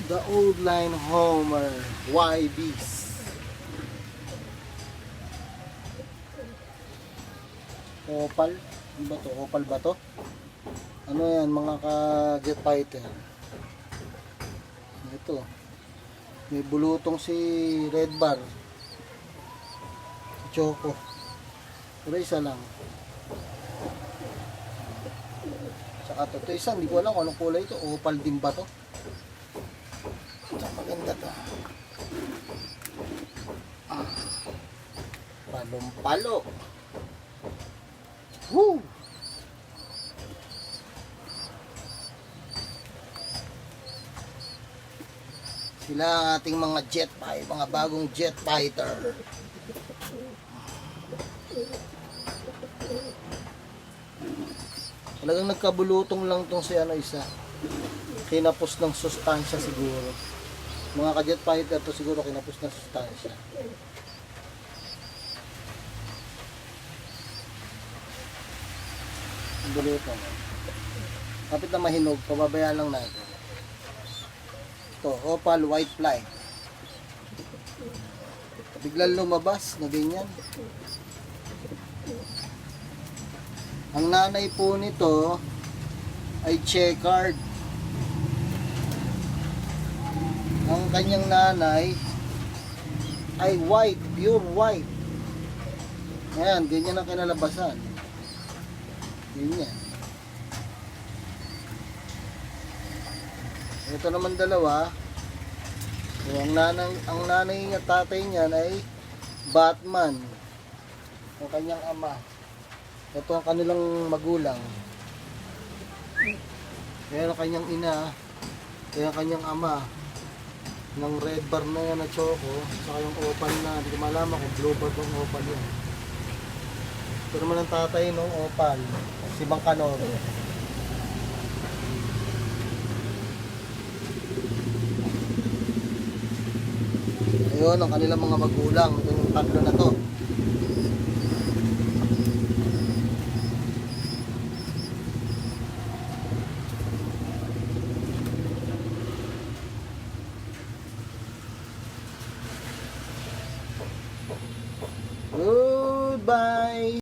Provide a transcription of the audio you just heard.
The Old Line Homer YBs. Opal. Ano ba to? Opal ba to? Ano yan mga ka-jet fighter? Ito. May bulutong si Red Bar. Choco. Pero isa lang. Saka to. Ito isa. Hindi ko alam kung anong kulay ito. Opal din ba to? Ito maganda to. Palong-palo. Woo! Sila ang ating mga jet fighter, mga bagong jet fighter. Talagang nagkabulutong lang tong si ano isa. Kinapos ng sustansya siguro. Mga ka-jet fighter to siguro kinapos ng sustansya. Bulutong. Kapit na mahinog, pababayaan lang natin. Ito, opal white fly. Biglang lumabas na ganyan. Ang nanay po nito ay checkered. Ang kanyang nanay ay white, pure white. Ayan, ganyan ang kinalabasan. Ganyan. Ito naman dalawa. So, ang nanay at tatay niyan ay Batman. Ang kanyang ama. Ito ang kanilang magulang. Kaya ang kanyang ina. Kaya ang kanyang ama. Ng red bar na yan na choco. Saka yung opal na. Hindi ko malaman kung blue bar ng opal yan. Ito naman ang tatay ng opal. Si Bangkanor. Ayun ang kanilang mga magulang. Ito yung tatlo na to.